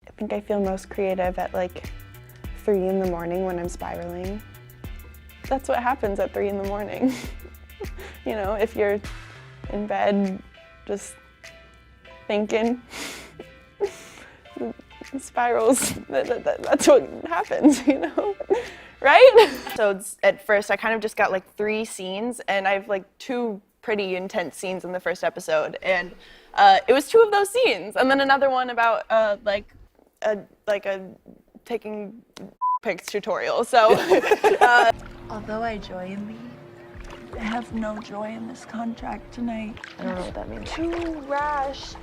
I think I feel most creative at like 3 in the morning when I'm spiraling. That's what happens at 3 in the morning. You know, if you're in bed just thinking, spirals, that's what happens, you know, right? So at first I kind of just got like 3 scenes, and I have like 2 pretty intense scenes in the first episode, and it was 2 of those scenes, and then another one about like a taking pics tutorial. So although I join thee, I have no joy in this contract tonight. I don't know what that means. Too rash,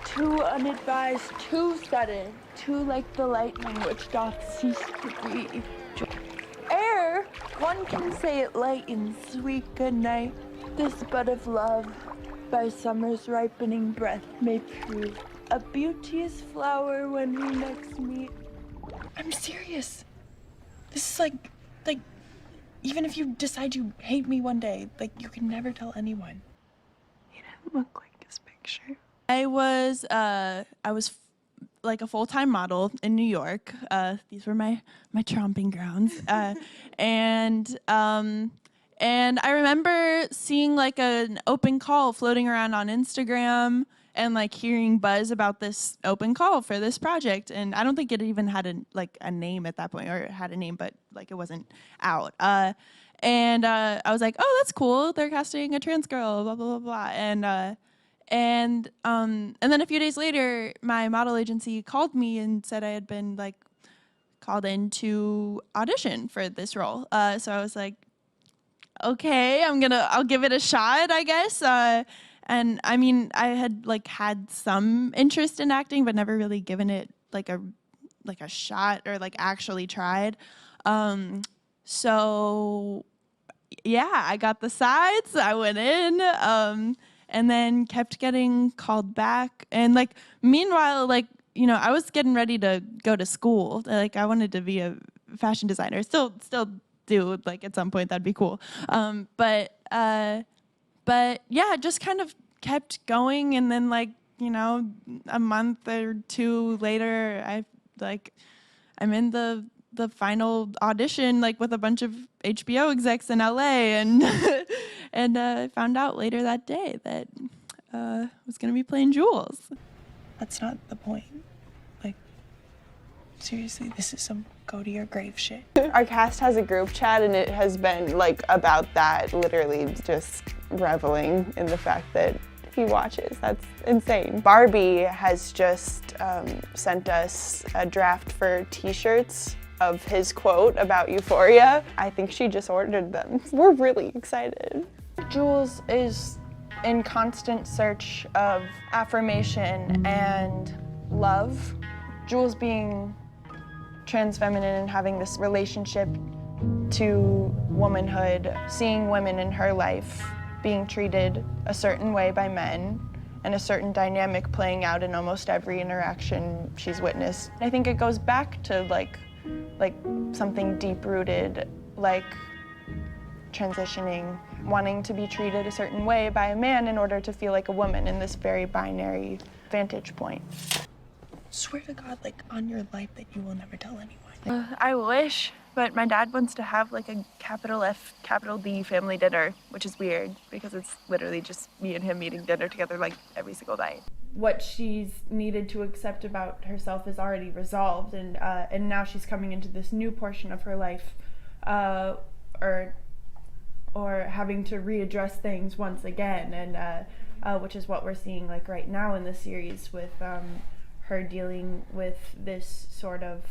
too unadvised, too sudden, too like the lightning which doth cease to be. Ere one can say it lightens, sweet good night, this bud of love by summer's ripening breath may prove a beauteous flower when we next meet. I'm serious. This is like, even if you decide you hate me one day, like, you can never tell anyone. You didn't look like his picture. I was like a full-time model in New York. These were my tromping grounds. And I remember seeing like an open call floating around on Instagram and like hearing buzz about this open call for this project. And I don't think it even had a name at that point, or it had a name, but like it wasn't out. And I was like, oh, that's cool. They're casting a trans girl, blah, blah, blah, blah. And then a few days later, my model agency called me and said I had been like called in to audition for this role. So I was like, okay, I'll give it a shot, I guess. And I mean, I had like had some interest in acting, but never really given it like a shot or like actually tried. So yeah, I got the sides, I went in, and then kept getting called back. And like, meanwhile, like, you know, I was getting ready to go to school. Like, I wanted to be a fashion designer. Still do, like, at some point, that'd be cool. But yeah, just kind of kept going. And then, like, you know, a month or 2 later, I'm in the final audition, like, with a bunch of HBO execs in LA, and and I found out later that day that I was gonna be playing Jules. That's not the point. Like, seriously, this is some go to your grave shit. Our cast has a group chat, and it has been like about that, literally just reveling in the fact that he watches. That's insane. Barbie has just sent us a draft for t-shirts of his quote about euphoria. I think she just ordered them. We're really excited. Jules is in constant search of affirmation and love. Jules being trans feminine and having this relationship to womanhood, seeing women in her life being treated a certain way by men, and a certain dynamic playing out in almost every interaction she's witnessed. I think it goes back to like something deep-rooted, like transitioning, wanting to be treated a certain way by a man in order to feel like a woman in this very binary vantage point. Swear to God, like, on your life, that you will never tell anyone. I wish, but my dad wants to have like a capital F, capital D family dinner, which is weird because it's literally just me and him eating dinner together like every single night. What she's needed to accept about herself is already resolved, and now she's coming into this new portion of her life, or having to readdress things once again, and which is what we're seeing like right now in the series with her dealing with this sort of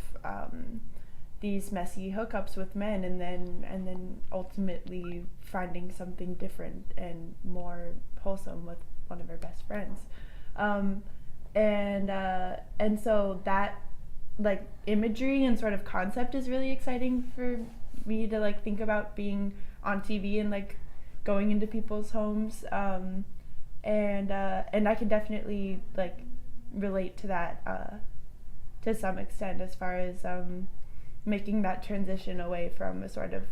these messy hookups with men, and then ultimately finding something different and more wholesome with one of her best friends. And so that like imagery and sort of concept is really exciting for me to like think about being on TV and like going into people's homes. And I can definitely like relate to that to some extent, as far as making that transition away from a sort of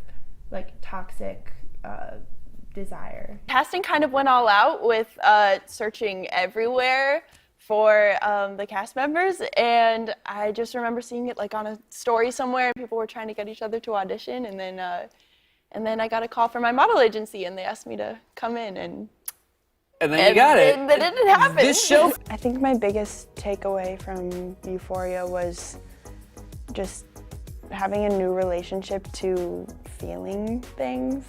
like toxic desire. Casting kind of went all out with searching everywhere for the cast members, and I just remember seeing it like on a story somewhere. People were trying to get each other to audition, and then I got a call from my model agency, and they asked me to come in, and then you got it. And then it happened. This show. I think my biggest takeaway from Euphoria was just having a new relationship to feeling things.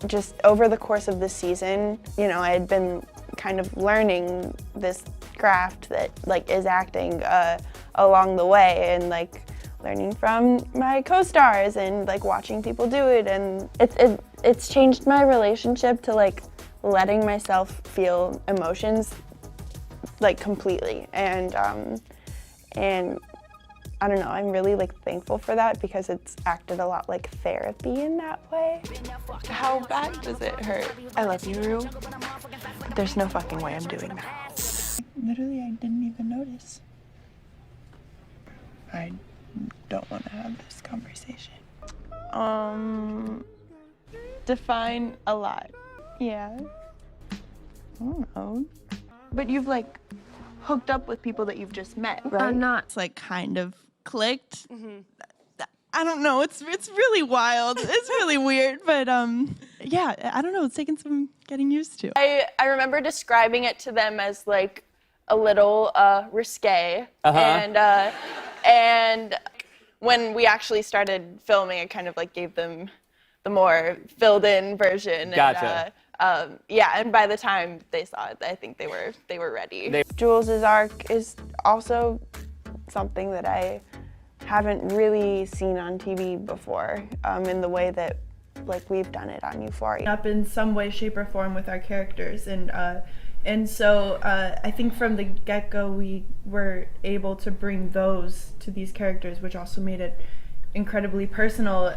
Just over the course of the season, you know, I had been kind of learning this craft that like is acting along the way, and like learning from my co-stars and like watching people do it, and it's changed my relationship to like letting myself feel emotions like completely, and I don't know, I'm really like thankful for that because it's acted a lot like therapy in that way. How bad does it hurt? I love you, Rue. There's no fucking way I'm doing that. Literally, I didn't even notice. I don't want to have this conversation. Define a lot. Yeah. I don't know. But you've like hooked up with people that you've just met, right? I'm not. It's like kind of clicked. I don't know. It's really wild. It's really weird, but yeah, I don't know. It's taken some getting used to. I remember describing it to them as like a little risque, and when we actually started filming, I kind of like gave them the more filled-in version. Gotcha. Yeah, and by the time they saw it, I think they were ready. Jules' arc is also something that I haven't really seen on TV before, in the way that like we've done it on Euphoria. Up in some way, shape, or form with our characters, and so I think from the get-go we were able to bring those to these characters, which also made it incredibly personal.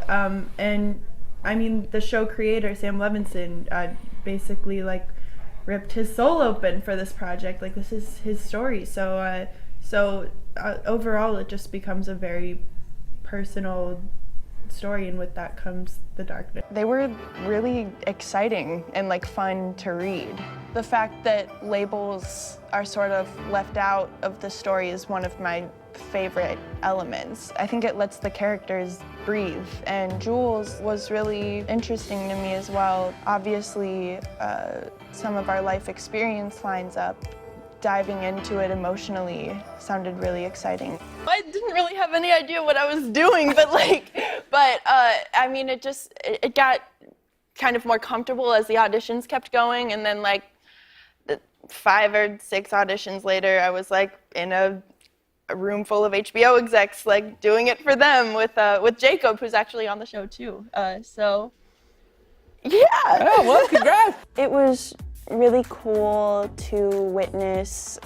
And I mean, the show creator Sam Levinson basically like ripped his soul open for this project. Like, this is his story, so overall it just becomes a very personal story, and with that comes the darkness. They were really exciting and like fun to read. The fact that labels are sort of left out of the story is one of my favorite elements. I think it lets the characters breathe, and Jules was really interesting to me as well. Obviously, some of our life experience lines up. Diving into it emotionally sounded really exciting. I didn't really have any idea what I was doing, but I mean, it got kind of more comfortable as the auditions kept going, and then like 5 or 6 auditions later, I was like in a room full of HBO execs, like doing it for them with Jacob, who's actually on the show too. So yeah. Oh, well, congrats. It was really cool to witness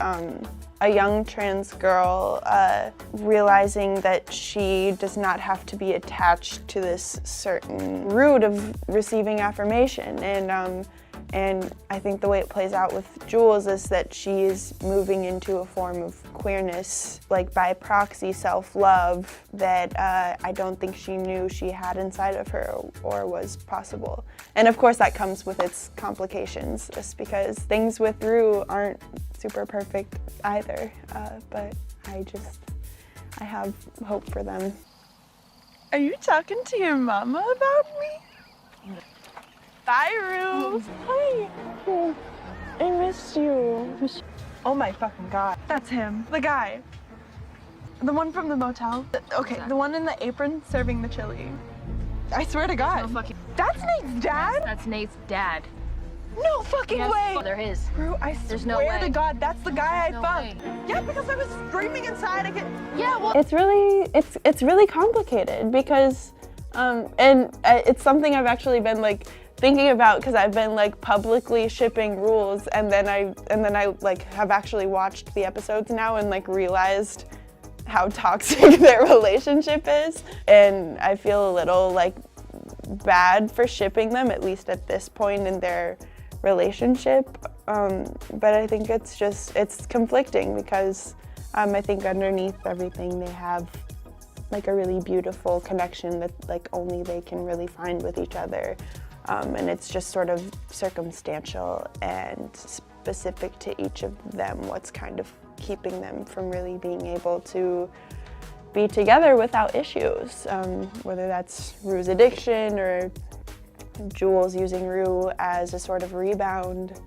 a young trans girl realizing that she does not have to be attached to this certain route of receiving affirmation, and I think the way it plays out with Jules is that she is moving into a form of queerness, like by proxy self-love, that I don't think she knew she had inside of her or was possible. And of course that comes with its complications, just because things with Rue aren't super perfect either, but I have hope for them. Are you talking to your mama about me? Bye, Rue. Hi. I missed you. Oh my fucking god. That's him. The guy. The one from the motel. Okay, the one in the apron serving the chili. I swear to God. No fucking. That's Nate's dad? That's Nate's dad. No fucking way. Oh, there is. Rue, I There's no swear way. to God, that's the guy There's I no fucked. way. Yeah, because I was screaming inside. Yeah, well. It's really complicated because, and it's something I've actually been like thinking about, because I've been like publicly shipping Rules, and then I like have actually watched the episodes now and like realized how toxic their relationship is, and I feel a little like bad for shipping them, at least at this point in their relationship. But I think it's conflicting because I think underneath everything they have like a really beautiful connection that like only they can really find with each other. And it's just sort of circumstantial and specific to each of them, what's kind of keeping them from really being able to be together without issues, whether that's Rue's addiction or Jules using Rue as a sort of rebound.